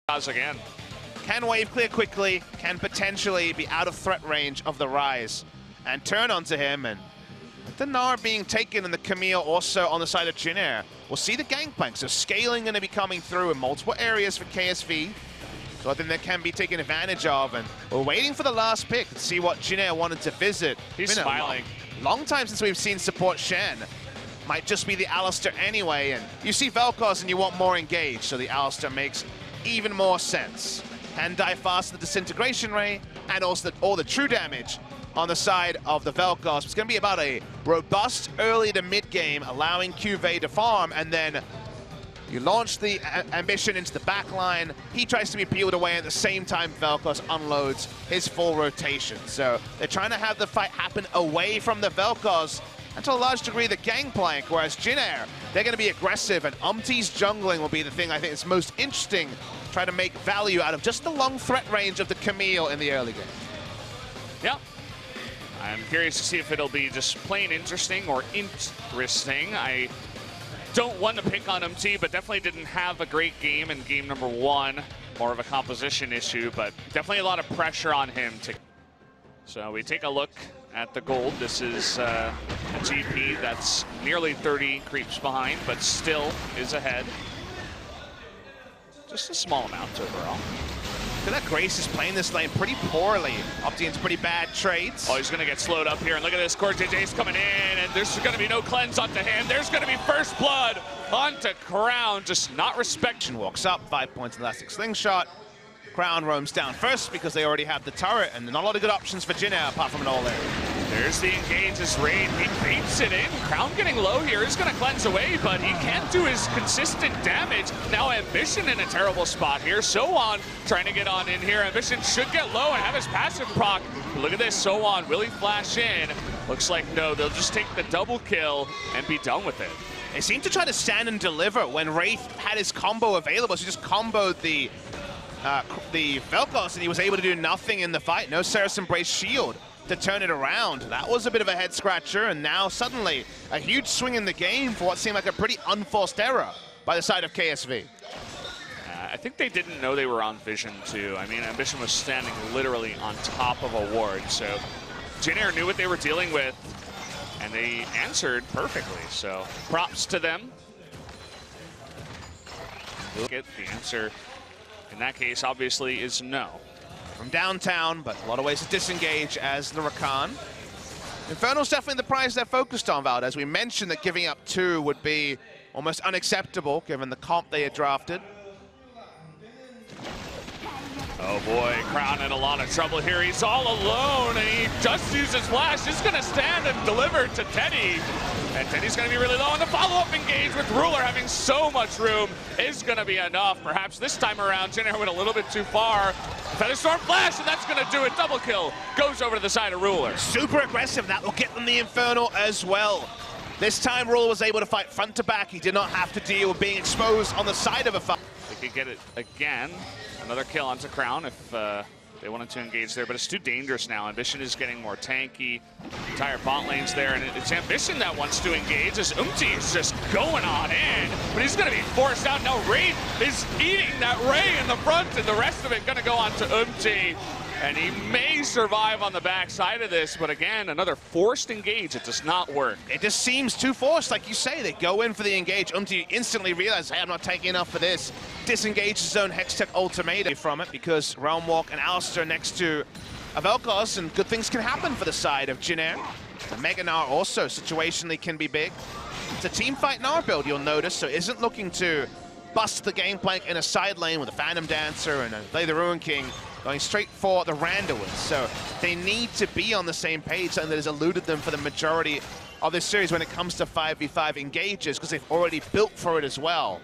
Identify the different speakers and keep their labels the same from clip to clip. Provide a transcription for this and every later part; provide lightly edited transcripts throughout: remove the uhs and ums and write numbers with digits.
Speaker 1: Again.
Speaker 2: Can wave clear quickly, can potentially be out of threat range of the Rise and turn onto him, and the Gnar being taken and the Camille also on the side of Jin Air. We'll see the Gangplank, so scaling going to be coming through in multiple areas for KSV. So I think that can be taken advantage of, and we're waiting for the last pick to see what Jin Air wanted to visit.
Speaker 1: He's smiling.
Speaker 2: Long time since we've seen support Shen. Might just be the Alistar anyway, and you see Vel'Koz and you want more engaged, so the Alistar makes even more sense. Can die fast the Disintegration Ray, and also all the true damage on the side of the Vel'Koz. It's going to be about a robust early to mid game, allowing QV to farm, and then you launch the Ambition into the back line. He tries to be peeled away at the same time Vel'Koz unloads his full rotation. So they're trying to have the fight happen away from the Vel'Koz, and to a large degree the Gangplank, whereas Jin Air, they're going to be aggressive, and Umti's jungling will be the thing I think is most interesting. Try to make value out of just the long threat range of the Camille in the early game.
Speaker 1: Yeah. I'm curious to see if it'll be just plain interesting or interesting. I don't want to pick on MT, but definitely didn't have a great game in game number 1. More of a composition issue, but definitely a lot of pressure on him. So we take a look at the gold. This is a GP that's nearly 30 creeps behind, but still is ahead. Just a small amount overall.
Speaker 2: Look at that, Grace is playing this lane pretty poorly. Optian's pretty bad trades.
Speaker 1: Oh, he's going to get slowed up here. And look at this, Core JJ's coming in, and there's going to be no cleanse onto him. There's going to be first blood onto Crown. Just not respect.
Speaker 2: Walks up, 5 points in the elastic slingshot. Crown roams down first because they already have the turret, and not a lot of good options for Jin Air apart from an all-in.
Speaker 1: There's the engage as Raid. He baits it in. Crown getting low here is going to cleanse away, but he can't do his consistent damage. Now Ambition in a terrible spot here. So-On trying to get on in here. Ambition should get low and have his passive proc. Look at this, So-On. Will he flash in? Looks like no. They'll just take the double kill and be done with it.
Speaker 2: They seem to try to stand and deliver when Wraith had his combo available. So he just comboed the Vel'Koz, and he was able to do nothing in the fight. No Saracen Brace shield to turn it around. That was a bit of a head scratcher, and now suddenly a huge swing in the game for what seemed like a pretty unforced error by the side of KSV.
Speaker 1: I think they didn't know they were on Vision too. I mean, Ambition was standing literally on top of a ward, so Jin Air knew what they were dealing with, and they answered perfectly, so props to them. We'll get the answer. In that case, obviously, is no.
Speaker 2: From downtown, but a lot of ways to disengage as the Rakan. Infernal's definitely the prize they're focused on, Vald. As we mentioned that giving up 2 would be almost unacceptable given the comp they had drafted.
Speaker 1: Oh boy, Crown in a lot of trouble here. He's all alone, and he just uses Flash. He's going to stand and deliver to Teddy. And Teddy's going to be really low, and the follow-up engage with Ruler having so much room is going to be enough. Perhaps this time around, Jin Air went a little bit too far. Featherstorm Flash, and that's going to do it. Double kill goes over to the side of Ruler.
Speaker 2: Super aggressive. That will get them the Infernal as well. This time, Ruler was able to fight front to back. He did not have to deal with being exposed on the side of a fight.
Speaker 1: They could get it again. Another kill onto Crown if they wanted to engage there, but it's too dangerous now. Ambition is getting more tanky. Entire bot lane's there, and it's Ambition that wants to engage as Umti is just going on in, but he's going to be forced out. Now Raid is eating that Ray in the front, and the rest of it going to go on to Umti. And he may survive on the backside of this, but again, another forced engage. It does not work.
Speaker 2: It just seems too forced, like you say. They go in for the engage. Umti instantly realizes, hey, I'm not taking enough for this. Disengages his own Hextech ultimatum from it because Realm Walk and Alistar next to a Vel'Koz, and good things can happen for the side of Jin Air. The Mega Gnar also situationally can be big. It's a team fight Gnar build, you'll notice, so isn't looking to bust the Gangplank in a side lane with a Phantom Dancer and a Play the Ruin King. Going straight for the Randuins, so they need to be on the same page, something that has eluded them for the majority of this series when it comes to 5v5 engages, because they've already built for it as well.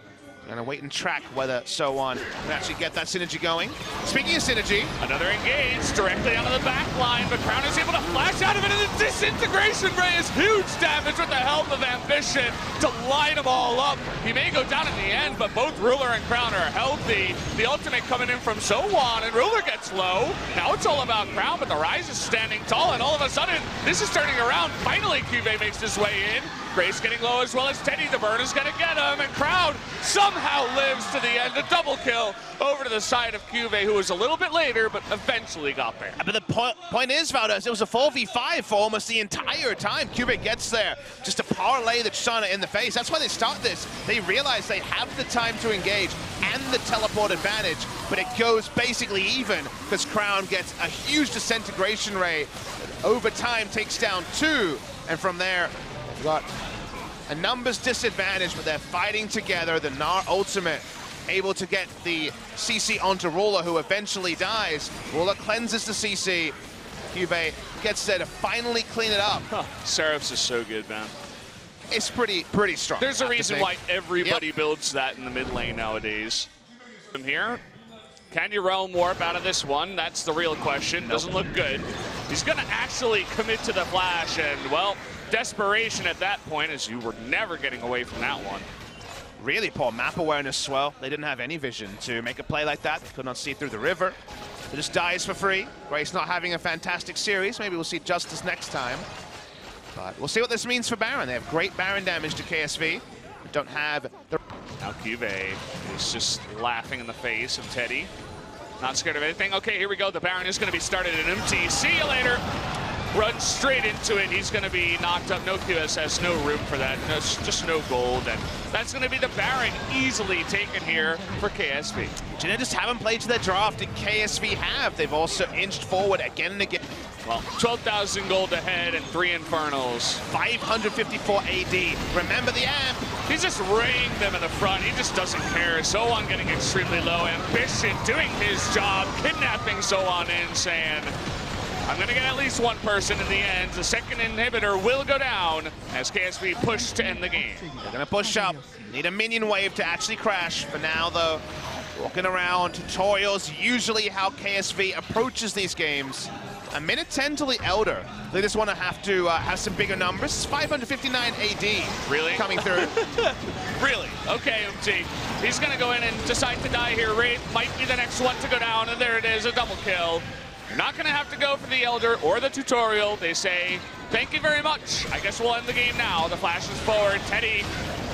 Speaker 2: Gonna wait and track whether So-On can actually get that synergy going. Speaking of synergy,
Speaker 1: another engage directly onto the back line, but Crown is able to flash out of it, and the Disintegration Ray is huge damage with the help of Ambition to line them all up. He may go down in the end, but both Ruler and Crown are healthy. The ultimate coming in from So-On, and Ruler gets low. Now it's all about Crown, but the Rise is standing tall, and all of a sudden, this is turning around. Finally, QV makes his way in. Grace getting low as well as Teddy. The burn is going to get him, and Crown somehow lives to the end. A double kill over to the side of Cuvée, who was a little bit later, but eventually got there.
Speaker 2: But the point is, Valdez, it was a 4v5 for almost the entire time. Cuvée gets there just to parlay the Tristana in the face. That's why they start this. They realize they have the time to engage and the teleport advantage, but it goes basically even because Crown gets a huge disintegration rate. Over time takes down 2, and from there, they've got a numbers disadvantage, but they're fighting together. The Gnar ultimate able to get the CC onto Ruler, who eventually dies. Ruler cleanses the CC. Cuvée gets there to finally clean it up.
Speaker 1: Seraph's is so good, man.
Speaker 2: It's pretty strong.
Speaker 1: There's a reason why everybody builds that in the mid lane nowadays. From here, can you realm warp out of this one? That's the real question. Doesn't look good. He's going to actually commit to the flash, and, well, desperation at that point, as you were never getting away from that one.
Speaker 2: Really poor map awareness as well. They didn't have any vision to make a play like that. They could not see through the river. It just dies for free. Grace not having a fantastic series. Maybe we'll see Justice next time. But we'll see what this means for Baron. They have great Baron damage to KSV. Don't have the...
Speaker 1: Now Cuvée is just laughing in the face of Teddy. Not scared of anything. Okay, here we go. The Baron is going to be started in MT. See you later. Runs straight into it. He's going to be knocked up. No QSS, no room for that. No, just no gold. And that's going to be the Baron easily taken here for KSV.
Speaker 2: Jin just haven't played to their draft, and KSV have. They've also inched forward again and again.
Speaker 1: Well, 12,000 gold ahead and 3 Infernals.
Speaker 2: 554 AD. Remember the amp.
Speaker 1: He's just raying them in the front. He just doesn't care. Sohan getting extremely low. Ambition doing his job, kidnapping Sohan in, saying, I'm going to get at least one person in the end. The second inhibitor will go down as KSV push to end the game.
Speaker 2: They're going to push up. Need a minion wave to actually crash. For now, though, walking around, tutorials, usually how KSV approaches these games. A minute 10 till the Elder. They just want to have some bigger numbers. It's 559 AD.
Speaker 1: Really?
Speaker 2: Coming through.
Speaker 1: Really? Okay, MT. He's going to go in and decide to die here. Wraith might be the next one to go down, and there it is, a double kill. You're not going to have to go for the Elder or the tutorial. They say, thank you very much. I guess we'll end the game now. The flash is forward. Teddy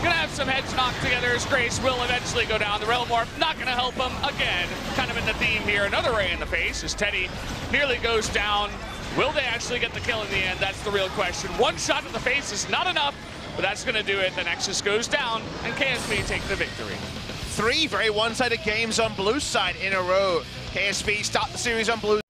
Speaker 1: going to have some heads knocked together as Grace will eventually go down. The Realm Warp not going to help him. Again, kind of in the theme here. Another ray in the face as Teddy nearly goes down. Will they actually get the kill in the end? That's the real question. One shot in the face is not enough, but that's going to do it. The Nexus goes down, and KSV take the victory.
Speaker 2: 3 very one-sided games on blue side in a row. KSV start the series on blue.